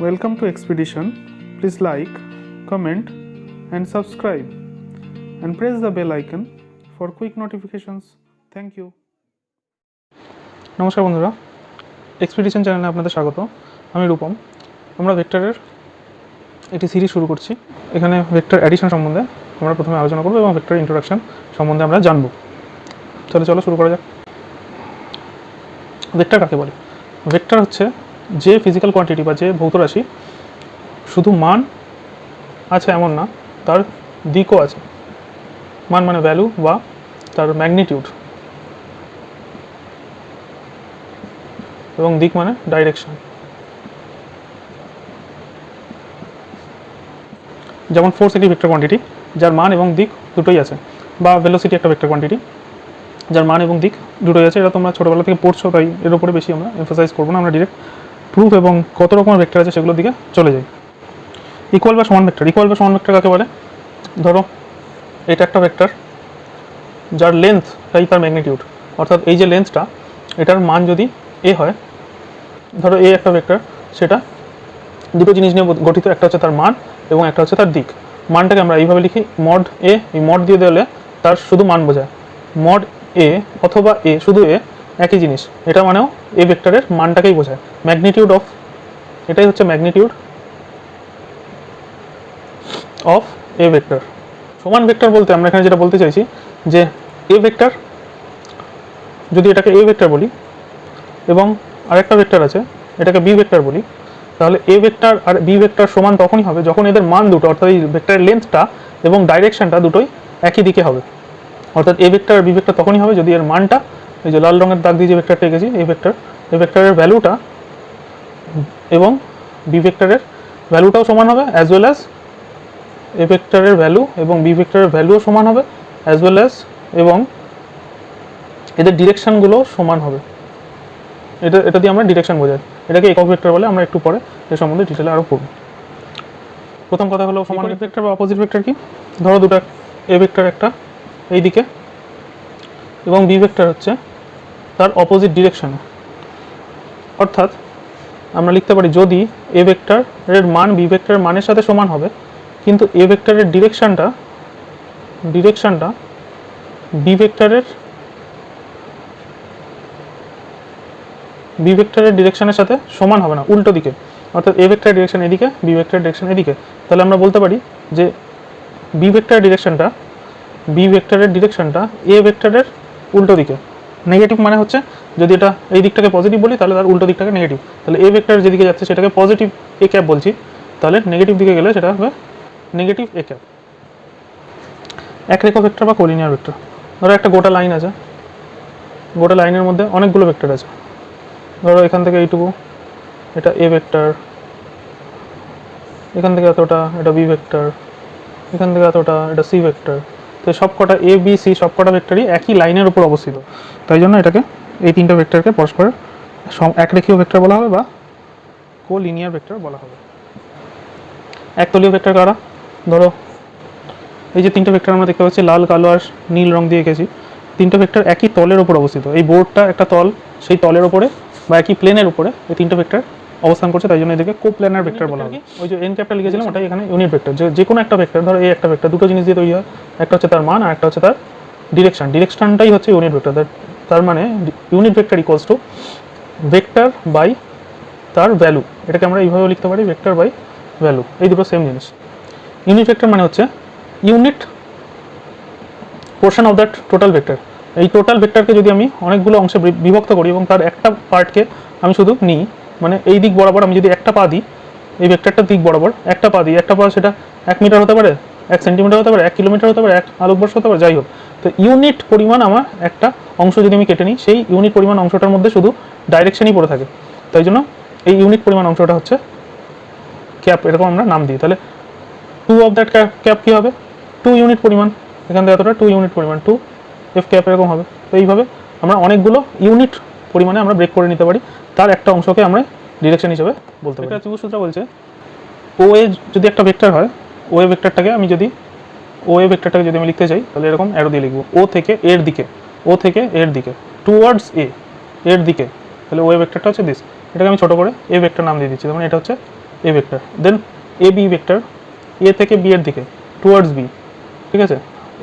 Welcome to Expedition. Please like, comment, and subscribe, and press the bell icon for quick notifications. Thank you. নমস্কার বন্ধুরা, expedition চ্যানেলে আপনাদের স্বাগত। আমি রূপম। আমরা ভেক্টরের একটি সিরিজ শুরু করছি। এখানে ভেক্টর অ্যাডিশন সম্বন্ধে আমরা প্রথমে আলোচনা করব এবং ভেক্টর ইন্ট্রোডাকশন সম্বন্ধে আমরা জানব। চলো শুরু করা যাক। ভেক্টর কাকে বলে? ভেক্টর হচ্ছে যে ফিজিক্যাল কোয়ান্টিটি বা যে ভৌত রাশি শুধু মান আছে এমন না, তার দিকও আছে। মান মানে ভ্যালু বা তার ম্যাগনিটিউড, এবং দিক মানে ডাইরেকশন। যেমন ফোর্স একটি ভেক্টর কোয়ান্টিটি যার মান এবং দিক দুটোই আছে, বা ভেলোসিটি একটা ভেক্টর কোয়ান্টিটি যার মান এবং দিক দুটোই আছে। এটা তোমরা ছোটোবেলা থেকে পড়ছো, তাই এর উপরে বেশি আমরা এমফাসাইজ করবো না। আমরা ডিরেক্ট প্রুফ এবং কত রকমের ভেক্টর আছে সেগুলোর দিকে চলে যাই। ইকুয়াল বা সমান ভেক্টর। ইকুয়াল বা সমান ভেক্টর কাকে বলে? ধরো এটা একটা ভেক্টর যার লেন্থটাই তার ম্যাগনিটিউড, অর্থাৎ এই যে লেন্থটা, এটার মান যদি এ হয়, ধরো এ একটা ভেক্টর, সেটা দুটো জিনিস নিয়ে গঠিত, একটা হচ্ছে তার মান এবং একটা হচ্ছে তার দিক। মানটাকে আমরা এইভাবে লিখি মড এ। এই মড দিয়ে দিলে তার শুধু মান বোঝায়। মড এ অথবা এ, শুধু এ একই জিনিস। এটা মানেও এ ভেক্টরের মানটাকেই বোঝায়। ম্যাগনিটিউড অফ, এটাই হচ্ছে ম্যাগনিটিউড অফ এ ভেক্টর। সমান ভেক্টর বলতে আমরা এখানে যেটা বলতে চাইছি যে এ ভেক্টর, যদি এটাকে এ ভেক্টর বলি এবং আরেকটা ভেক্টর আছে এটাকে বি ভেক্টর বলি, তাহলে এ ভেক্টর আর বি ভেক্টর সমান তখনই হবে যখন এদের মান দুটো, অর্থাৎ এই ভেক্টরের লেন্থটা এবং ডাইরেকশনটা দুটোই একই দিকে হবে। অর্থাৎ এ ভেক্টর আর বি ভেক্টর তখনই হবে যদি এর মানটা, এই যে লাল রঙের দাগ দিয়ে যে ভেক্টরটা এঁকেছি, এই ভেক্টরের ভ্যালুটা এবং বি ভেক্টরের ভ্যালুটাও সমান হবে, অ্যাজ ওয়েল অ্যাজ এ ভেক্টরের ভ্যালু এবং বি ভেক্টরের ভ্যালুও সমান হবে, অ্যাজ ওয়েল অ্যাজ, এবং এদের ডিরেকশনগুলো সমান হবে। এটা দিয়ে আমরা ডিরেকশন বোঝাই। এটাকে একক ভেক্টর বলে। আমরা একটু পরে এর সম্বন্ধে ডিটেলে আরও পড়ব। প্রথম কথা হলো সমান ভেক্টর বা অপোজিট ভেক্টর কি। ধরো দুটো, এ ভেক্টর একটা এই দিকে এবং বি ভেক্টর হচ্ছে তার অপোজিট ডিরেকশনে। অর্থাৎ আমরা লিখতে পারি যদি এ ভেক্টরের মান বি ভেক্টরের মানের সাথে সমান হবে, কিন্তু এ ভেক্টরের ডিরেকশনটা বি ভেক্টরের ডিরেকশনের সাথে সমান হবে না, উল্টো দিকে। অর্থাৎ এ ভেক্টরের ডিরেকশন এদিকে, বি ভেক্টরের ডিরেকশন এদিকে। তাহলে আমরা বলতে পারি যে বি ভেক্টরের ডিরেকশনটা এ ভেক্টরের উল্টো দিকে। নেগেটিভ মানে হচ্ছে যদি এটা এই দিকটাকে পজিটিভ বলি তাহলে তার উল্টো দিকটাকে নেগেটিভ। তাহলে এ ভেক্টর যেদিকে যাচ্ছে সেটাকে পজিটিভ এ ক্যাপ বলছি, তাহলে নেগেটিভ দিকে গেলে সেটা হবে নেগেটিভ এ ক্যাপ। একরেখা ভেক্টর বা কোলিনিয়ার ভেক্টর। ধরো একটা গোটা লাইন আছে, গোটা লাইনের মধ্যে অনেকগুলো ভেক্টর আছে। ধরো এখান থেকে এইটুকু এটা এ ভেক্টর, এখান থেকে এতটা এটা বি ভেক্টর, এখান থেকে এতটা এটা সি ভেক্টর। তো সবকটা এ বি সি সবকটা ভেক্টরই একই লাইনের উপর অবস্থিত। তাই জন্য এটাকে, এই তিনটা ভেক্টরকে পরস্পর একরেখীয় ভেক্টর বলা হবে বা কোলিনিয়ার ভেক্টর বলা হবে। একতলীয় ভেক্টর কারা? ধরো এই যে তিনটা ভেক্টর আমরা দেখতে পাচ্ছি, লাল, কালো আর নীল রং দিয়ে এঁকেছি, তিনটা ভেক্টর একই তলের উপর অবস্থিত। এই বোর্ডটা একটা তল, সেই তলের উপরে বা একই প্লেনের উপরে এই তিনটা ভেক্টর অবস্থান করছে, তাই জন্য এদেরকে কোপ্ল্যানার ভেক্টর বলা হয়। ওই যে এন ক্যাপটা লিখেছিলাম ওটাই এখানে ইউনিট ভেক্টর। যে কোনো একটা ভেক্টর, ধরো এই একটা ভেক্টর দুটো জিনিস দিয়ে তৈরি হয়, একটা হচ্ছে তার মান আর একটা হচ্ছে তার ডিরেকশনটাই হচ্ছে ইউনিট ভেক্টর। তার মানে unit vector equals to vector by তার ভ্যালু। এটাকে আমরা এইভাবে লিখতে পারি, ভেক্টর বাই ভ্যালু। এই দুটো সেম জিনিস। ইউনিট ভেক্টর মানে হচ্ছে unit portion of that total vector. এই টোটাল ভেক্টরকে যদি আমি অনেকগুলো অংশে বিভক্ত করি এবং তার একটা পার্টকে আমি শুধু নিই, মানে এই দিক বরাবর আমি যদি একটা পা দিই, এই ভেক্টরটার দিক বরাবর একটা পা দিই, একটা পা সেটা 1 মিটার হতে পারে, 1 সেন্টিমিটার হতে পারে, 1 কিলোমিটার হতে পারে, 1 আলোকবর্ষ হতে পারে, যাই হোক। তো ইউনিট পরিমাণ আমার একটা অংশ যদি আমি কেটে নিই, সেই ইউনিট পরিমাণ অংশটার মধ্যে শুধু ডাইরেকশনই পড়ে থাকে। তাই জন্য এই ইউনিট পরিমাণ অংশটা হচ্ছে ক্যাপ, এরকম আমরা নাম দিই। তাহলে 2 অফ দ্যাট ক্যাপ কী হবে? 2 ইউনিট পরিমাণ। এখান থেকে এতটা 2 ইউনিট পরিমাণ, 2 এফ ক্যাপ এরকম হবে। তো এইভাবে আমরা অনেকগুলো ইউনিট পরিমাণে আমরা ব্রেক করে নিতে পারি, তার একটা অংশকে আমরা ডিরেকশন হিসেবে বলতে পারি। এটা ত্রিভুজসূত্র বলছে ও এ যদি একটা ভেক্টর হয়, ও এ ভেক্টরটাকে আমি যদি লিখতে চাই তাহলে এরকম অ্যারো দিয়ে লিখবো, ও থেকে এর দিকে টুয়ার্ডস এর দিকে। তাহলে ও এ ভেক্টরটা হচ্ছে দিস। এটাকে আমি ছোটো করে এ ভেক্টর নাম দিয়ে দিচ্ছি, মানে এটা হচ্ছে A vector, then A B vector A থেকে বি এর দিকে টুয়ার্ডস বি, ঠিক আছে।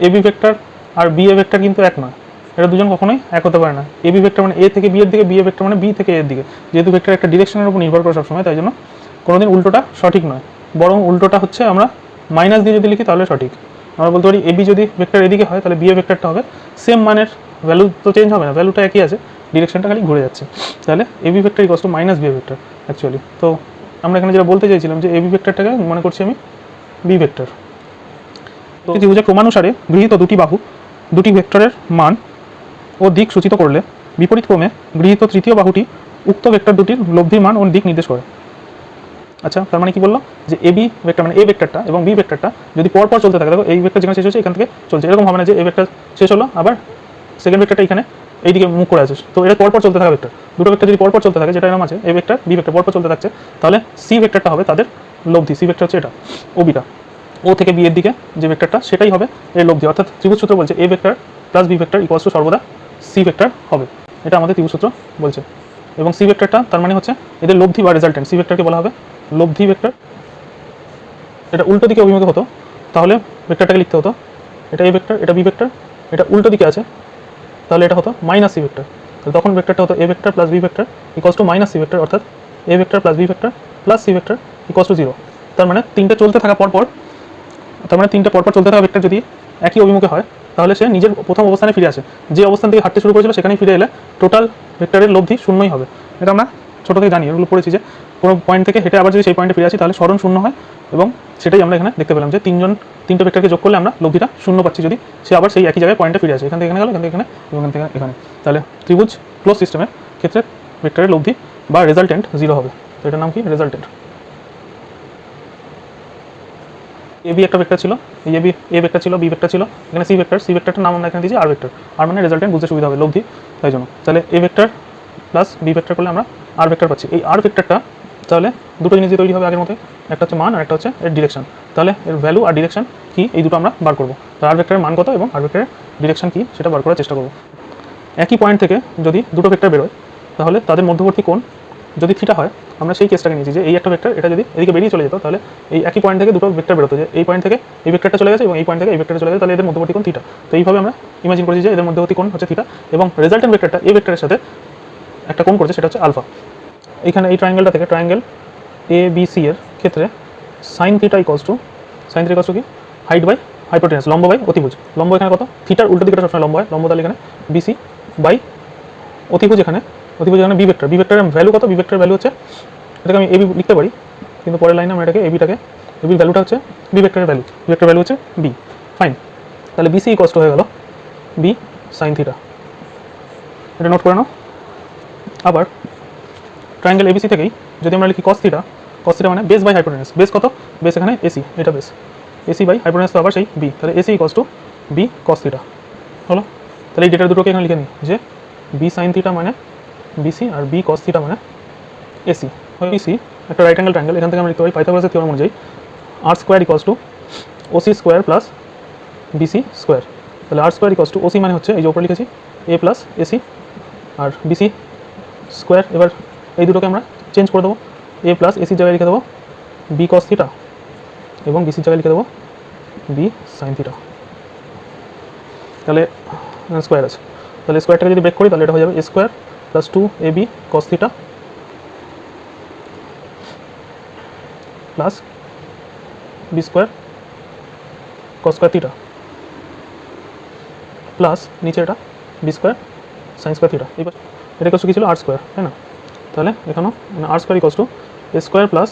এ বি ভেক্টর আর বি এ ভেক্টর কিন্তু এক নয়, এটা দুজন কখনোই এক হতে পারে না। এ বি ভেক্টর মানে এ থেকে বি এর দিকে, বি এ ভেক্টর মানে বি থেকে এর দিকে, যেহেতু ভেক্টর একটা ডিরেকশনের উপর নির্ভর করে সবসময়, তাই জন্য কোনোদিন উল্টোটা সঠিক নয়, বরং উল্টোটা হচ্ছে আমরা মাইনাস দিয়ে যদি লিখি তাহলে সঠিক। আমরা বলতে পারি এ বি যদি ভেক্টর এদিকে হয় তাহলে বি এ ভেক্টরটা হবে সেম মানের, ভ্যালু তো চেঞ্জ হবে না, ভ্যালুটা একই আছে, ডিরেকশনটা খালি ঘুরে যাচ্ছে, তাহলে A B vector equals to minus B A vector actually. তো আমরা এখানে যেটা বলতে চাইছিলাম যে এ বি ভেক্টরটাকে মনে করছি আমি বি ভেক্টর। তো ত্রিভুজের ক্রমানুসারে গৃহীত দুটি বাহু দুটি ভেক্টরের মান ও দিক সূচিত করলে বিপরীত ক্রমে গৃহীত তৃতীয় বাহুটি উক্ত ভেক্টর দুটির লব্ধির মান ও দিক নির্দেশ করে। আচ্ছা, তার মানে কি বললো যে এ বি ভেক্টর মানে এ ভেক্টরটা এবং বি ভেক্টরটা যদি পরপর চলতে থাকে, দেখো এই ভেক্টর যেখানে শেষ হচ্ছে এখান থেকে চলছে, এরকম হবে না যে এ ভেক্টর শেষ হলো আবার সেকেন্ড ভেক্টরটা এখানে এইদিকে মুখ করে আছে, তো এটা পরপর চলতে থাকা ভেক্টর, দুটো ভেক্টর যদি পরপর চলতে থাকে, যেটা এরকম আছে এ ভেক্টর বি ভেক্টর পরপর চলতে থাকছে, তাহলে সি ভেক্টরটা হবে তাদের লব্ধি, সি ভেক্টর হচ্ছে এটা ও বিটা, ও থেকে বি এর দিকে যে ভেক্টরটা সেটাই হবে এর লব্ধি, অর্থাৎ ত্রিভুজ সূত্র বলছে A vector plus B vector equals to সর্বদা সি ভেক্টর হবে, এটা আমাদের ত্রিভুজ সূত্র বলছে। এবং সি ভেক্টরটা তার মানে হচ্ছে এদের লব্ধি বা রেজাল্টেন্ট, সি ভেক্টরকে বলা হবে লব্ধি ভেক্টর। এটা উল্টো দিকে অভিমুখে হতো তাহলে ভেক্টরটাকে লিখতে হতো এটা এ ভেক্টর, এটা বি ভেক্টর, এটা উল্টো দিকে আছে তাহলে এটা হতো মাইনাস সি ভেক্টর, তাহলে তখন ভেক্টরটা হতো A vector plus B vector equals to minus C vector, অর্থাৎ A vector plus B vector plus C vector equals to 0। তার মানে তিনটে চলতে থাকা পরপর, তার মানে তিনটে পরপর চলতে থাকা ভেক্টর যদি একই অভিমুখে হয় তাহলে সে নিজের প্রথম অবস্থানে ফিরে আসে, যে অবস্থান থেকে হাঁটতে শুরু করেছিল সেখানেই ফিরে এলে টোটাল ভেক্টরের লব্ধি শূন্যই হবে। এটা আমরা ছোটো থেকে জানি, এগুলো পড়েছি যে কোনো পয়েন্ট থেকে হেঁটে আবার যদি সেই পয়েন্টে ফিরে আসি তাহলে স্মরণ শূন্য হয়, এবং সেটাই আমরা এখানে দেখতে পেলাম যে তিনটে ভেক্টরকে যোগ করলে আমরা লব্ধিটা শূন্য পাচ্ছি, যদি সে আবার সেই একই জায়গায় পয়েন্টে ফিরে আসে, এখান থেকে এখানে গেল, এখান থেকে এখানে এবং এখান থেকে এখানে, তাহলে ত্রিভুজ ক্লোজ সিস্টেমের ক্ষেত্রে ভেক্টরের লব্ধি বা রেজাল্টেন্ট 0 হবে। তো এটার নাম কি? রেজাল্টেন্ট। এ বি একটা ভেক্টর ছিল, এই এ ভেক্টর ছিল, বি ভেক্টর ছিল, এখানে সি ভেক্টর, সি ভেক্টরটার নাম আমরা এখানে দিয়েছি আর ভেক্টর, আর মানে রেজাল্টেন্ট বুঝতে সুবিধা হবে লব্ধি, তাই জন্য তাহলে A vector plus B vector করলে আমরা আর ভেক্টর পাচ্ছি। এই আর ভেক্টরটা তাহলে দুটো জিনিস দিয়ে তৈরি হবে আগের মধ্যে, একটা হচ্ছে মান আর একটা হচ্ছে এর ডিরেকশন, তাহলে এর ভ্যালু আর ডিরেকশন কি এই দুটো আমরা বার করবো, আর ভেক্টরের মান কত এবং আর ভেক্টরের ডিরেকশন কি সেটা বার করার চেষ্টা করবো। একই পয়েন্ট থেকে যদি দুটো ভেক্টর বেরোয় তাহলে তাদের মধ্যবর্তী কোণ যদি থিটা হয়, আমরা সেই কেসটাকে নিয়েছি যে এই একটা ভেক্টর এটা যদি এদিকে বেরিয়ে চলে যেত তাহলে এই একই পয়েন্ট থেকে দুটো ভেক্টর বেরোতো, যে এই পয়েন্ট থেকে এই ভেক্টরটা চলে গেছে এবং এই পয়েন্ট থেকে এই ভেক্টরটা চলে গেছে, তাহলে এদের মধ্যবর্তী কোণ থিটা। তো এইভাবে আমরা ইমাজিন করেছি যে এদের মধ্যবর্তী কোণ হচ্ছে থিটা এবং রেজাল্টেন্ট ভেক্টরটা এই ভেক্টরের সাথে একটা কোণ করছে সেটা হচ্ছে আলফা। এইখানে এই ট্রায়াঙ্গেলটা থেকে ট্রায়াঙ্গেল এ বি সি এর ক্ষেত্রে সাইন থিটা ইকুয়ালস টু কি হাইট বাই হাইপোটেনাস, লম্ব বাই অতিভুজ। লম্ব এখানে কত? থিটার উল্টো দিকটা সবসময় লম্ব হয়, লম্ব তাহলে এখানে বিসি বাই অতিভুজ এখানে বি ভেক্টর। বি ভেক্টরের ভ্যালু কত? বি ভেক্টরের ভ্যালু হচ্ছে, এটাকে আমি এবি লিখতে পারি কিন্তু পরের লাইনে আমরা এটাকে এবির ভ্যালুটা হচ্ছে বি ভেক্টরের ভ্যালু, বি ভেক্টরের ভ্যালু হচ্ছে বি। ফাইন, তাহলে বিসি ইকুয়ালস টু হয়ে গেল বি সাইন থিটা, এটা নোট করে নাও। আবার ট্রায়াঙ্গেল এবিসি থেকেই যদি আমরা লিখি কস থিটা মানে বেস বাই হাইপোটেনাস, বেস কত? বেস এখানে এসি, এটা বেস, এসি বাই হাইপোটেনাস তো আবার সেই বি, তাহলে AC equals to B cos theta হলো। তাহলে এই ডেটা দুটোকে এখানে লিখে নিই যে বি সাইন থিটা মানে বিসি আর বি কস থিটা মানে এসি। বিসি একটা রাইট অ্যাঙ্গেল ট্রায়াঙ্গেল, এখান থেকে আমরা লিখতে পারি পাইথাগোরাসের থিওরেম অনুযায়ী R squared equals to OC squared plus BC squared. তাহলে R squared equals to OC মানে হচ্ছে এই যে উপরে লিখেছি এ প্লাস এসি আর বিসি স্কোয়ার, এবার এই দুটোকে আমরা চেঞ্জ করে দেবো, এ প্লাস এসির জায়গায় লিখে দেবো বি কস থিটা এবং বিসির জায়গায় লিখে দেবো বি সাইন থিটা, তাহলে স্কোয়ার আছে, তাহলে স্কোয়ারটাকে যদি ব্রেক করি তাহলে এটা হয়ে যাবে A square plus 2ab cos theta plus B squared cos square theta plus নিচে এটা B squared sine square theta. এবার এটা কষ্ট কি ছিল? আর স্কোয়ার, তাই না? তাহলে এখানেও মানে R square equals to A square plus,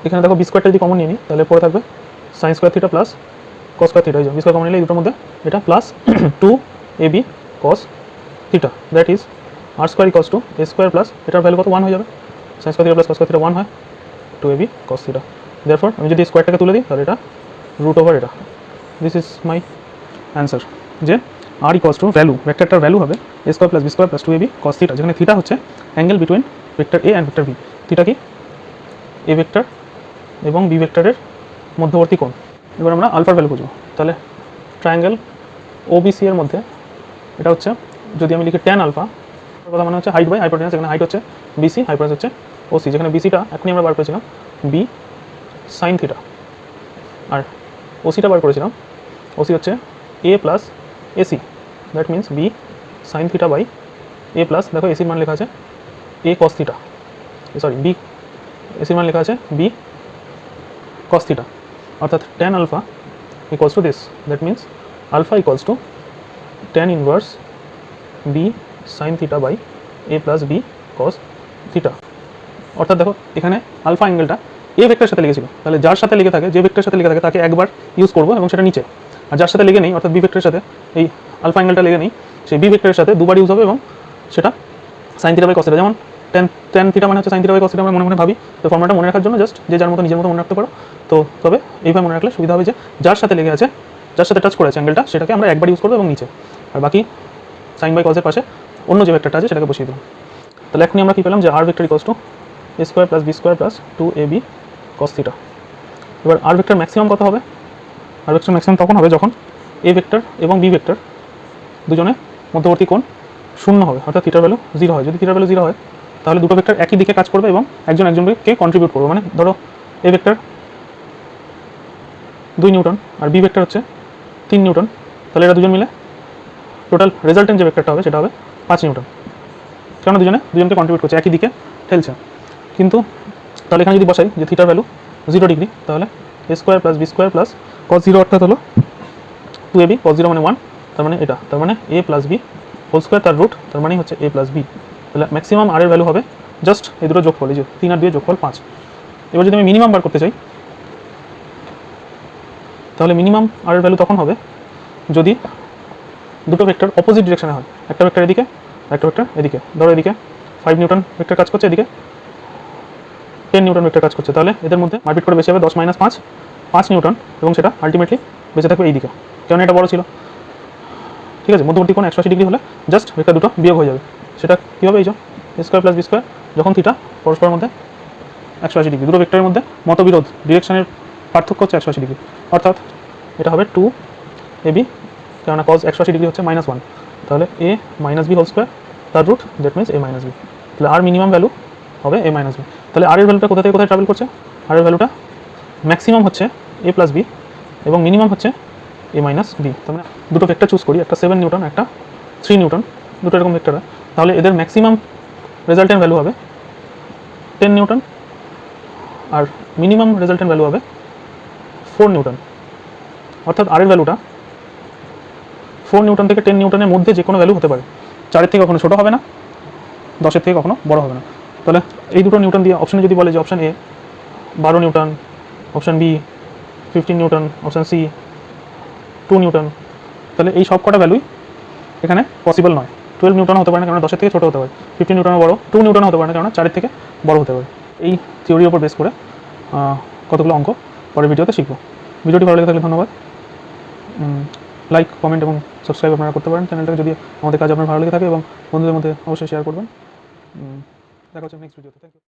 এখানে দেখো বি স্কোয়ারটা যদি কমন নিয়ে নিই তাহলে পরে থাকবে sine square theta plus cos square theta, B square common নিলে এই দুটোর মধ্যে এটা plus 2ab cos theta, that is R square equals to A square plus এটার ভ্যালু কত? 1 হয়ে যাবে, sine square theta plus cos square theta 1 হয় 2ab cos থিটা। দেয়ারফর আমি যদি স্কোয়ারটাকে তুলে দিই তাহলে এটা রুট ওভার এটা, দিস ইজ মাই অ্যান্সার, যে আর ইকস টু ভ্যালু ভেক্টরটার ভ্যালু হবে A square plus B squared plus 2ab cos theta, যেখানে থিটা হচ্ছে angle between vector A and vector B. Theta কি? এ ভেক্টর এবং B ভেক্টরের মধ্যবর্তী কোণ। এবার আমরা আলফার ভ্যালু খুঁজবো, তাহলে ট্রায়াঙ্গেল ওবিসি এর মধ্যে এটা হচ্ছে যদি আমি লিখি ট্যান আলফা, কথা মানে হচ্ছে হাইট বাই হাইপোটেনাস, এখানে হাইট হচ্ছে বিসি, হাইপোটেনাস হচ্ছে ওসি, যেখানে বিসিটা এখনই আমরা বার করেছিলাম বি সাইন থিটা, আর ওসিটা বার করেছিলাম, ওসি হচ্ছে A plus AC, that means B sine theta by A plus, দেখো এসির মান লেখা আছে A cos theta, sorry B, এসির মান লেখা আছে বি কস থিটা, অর্থাৎ tan alpha equals to this, that means alpha equals to tan inverse B sine theta by A plus B cos theta. অর্থাৎ দেখো এখানে আলফা অ্যাঙ্গেলটা এ ভেক্টরের সাথে লেগেছিল, তাহলে যার সাথে লেগে থাকে, যে ভেক্টরের সাথে লেগে থাকে তাকে একবার ইউজ করবো এবং সেটা নিচে, আর যার সাথে লেগে নেই অর্থাৎ বি ভেক্টরের সাথে এই আলফা অ্যাঙ্গেলটা লেগে নেই, সেই বি ভেক্টরের সাথে দুবার ইউজ হবে এবং সেটা sine theta by cos theta, যেমন ট্যান থিটা মানে হচ্ছে sine theta by cos theta, আমরা মনে মনে ভাবি, তো ফর্মুলাটা মনে রাখার জন্য জাস্ট যে যার মতো নিজের মতো মনে রাখতে পারো। তো তবে এইভাবে মনে রাখলে সুবিধা হবে যে যার সাথে লেগে আছে, যার সাথে টাচ করে আছে অ্যাঙ্গেলটা, সেটাকে আমরা একবার ইউজ করবো এবং নিচে, আর বাকি সাইন বাই কসের পাশে অন্য যে ভেক্টরটা আছে সেটাকে বসিয়ে দিলাম। তাহলে এখনই আমরা কী পেলাম যে R vector equals to A square plus B squared plus 2ab cos theta. এবার আর ভেক্টর ম্যাক্সিমাম কত হবে? আর ভেক্টর ম্যাক্সিমাম তখন হবে যখন এ ভেক্টর এবং বি ভেক্টর দুজনে মধ্যবর্তী কোণ শূন্য হবে, অর্থাৎ থিটার ভ্যালু 0 হয়। যদি থিটার ভ্যালু 0 হয় তাহলে দুটো ভেক্টর একই দিকে কাজ করবে এবং একজন একজনকে কন্ট্রিবিউট করবে, মানে ধরো এ ভেক্টর 2 নিউটন আর বি ভেক্টর হচ্ছে 3 নিউটন, তাহলে এরা দুজন মিলে টোটাল রেজাল্টেন্ট যে ভেক্টরটা হবে সেটা হবে 5 নিউটন, কারণ দুজনকে কন্ট্রিবিউট করছে, একই দিকে ঠেলছে। কিন্তু তাহলে এখানে যদি বসাই যে থিটার ভ্যালু 0 ডিগ্রি, তাহলে A square plus B squared plus cos 0 অর্থাৎ হলো 2ab, কস 0 মানে 1, তার মানে এটা, তার মানে এ প্লাস বি হোল স্কোয়ার তার রুট, তার মানে হচ্ছে এ প্লাস বি। তাহলে ম্যাক্সিমাম আর এর ভ্যালু হবে জাস্ট এই দুটো যোগফল, এই যে 3 আর 2 যোগফল 5। এবার যদি আমি মিনিমাম বার করতে চাই তাহলে মিনিমাম আর এর ভ্যালু তখন হবে যদি দুটো ভেক্টর অপোজিট ডিরেকশনে হয়, একটা ভেক্টর এদিকে একটা ভেক্টর এদিকে, ধরো এদিকে 5 নিউটন ভেক্টর কাজ করছে, এদিকে 10 নিউটন ভেক্টর কাজ করছে, তাহলে এদের মধ্যে মারপিট করে বেশি হবে 10 - 5 5 নিউটন, এবং সেটা আলটিমেটলি বেঁচে থাকবে এইদিকে, কারণ এটা বড় ছিল। ঠিক আছে, মধ্যবর্তী কোণ 180 ডিগ্রি হলে জাস্ট ভেক্টর দুটো বিয়োগ হয়ে যাবে, সেটা কী হবে? এই যে এ স্কোয়ার প্লাস বি স্কোয়ার, যখন থিটা পরস্পরের মধ্যে 180 ডিগ্রি, দুটো ভেক্টরের মধ্যে মতবিরোধ ডিরেকশনের পার্থক্য হচ্ছে 180 ডিগ্রি, অর্থাৎ এটা হবে 2ab, কেননা কজ 180 ডিগ্রি হচ্ছে -1, তাহলে a minus B whole squared তার root, that means a minus B. তাহলে আর মিনিমাম ভ্যালু হবে a মাইনাস বি। তাহলে আর এর ভ্যালুটা কোথা থেকে কোথায় ট্রাভেল করছে? আর এর ভ্যালুটা ম্যাক্সিমাম হচ্ছে a প্লাস বি এবং মিনিমাম হচ্ছে a মাইনাস বি। তার মানে দুটো ভেক্টর চুজ করি, একটা 7 নিউটন একটা 3 নিউটন, দুটো এরকম ভেক্টর হয়, তাহলে এদের ম্যাক্সিমাম রেজাল্টেন্ট ভ্যালু হবে 10 নিউটন আর মিনিমাম রেজাল্টেন্ট ভ্যালু হবে 4 নিউটন, অর্থাৎ আর এর ভ্যালুটা 4 নিউটন থেকে 10 নিউটনের মধ্যে যে কোনো ভ্যালু হতে পারে, 4-এর থেকে কখনো ছোটো হবে না, 10-এর থেকে কখনো বড় হবে না। তাহলে এই দুটো নিউটন দিয়ে অপশনে যদি বলে যে option A 12 newton, option B 15 newton, option C 2 newton, তাহলে এই সব কটা ভ্যালুই এখানে পসিবল নয়। 12 নিউটন হতে পারে না, কারণ 10-এর থেকে ছোটো হতে পারে, 15 নিউটনও বড়, 2 নিউটন হতে পারে না, কারণ 4-এর থেকে বড় হতে পারে। এই থিওরির উপর বেস করে কতগুলো অঙ্ক পরের ভিডিওতে শিখব। ভিডিওটি ভালো লেগে থাকলে ধন্যবাদ, লাইক কমেন্ট এবং সাবস্ক্রাইব আপনারা করতে পারেন চ্যানেলটাকে, যদি আমাদের কাজ আপনার ভালো লেগে থাকে, এবং বন্ধুদের মধ্যে অবশ্যই শেয়ার করবেন। দেখা হচ্ছে নেক্সট ভিডিওতে। Thank you.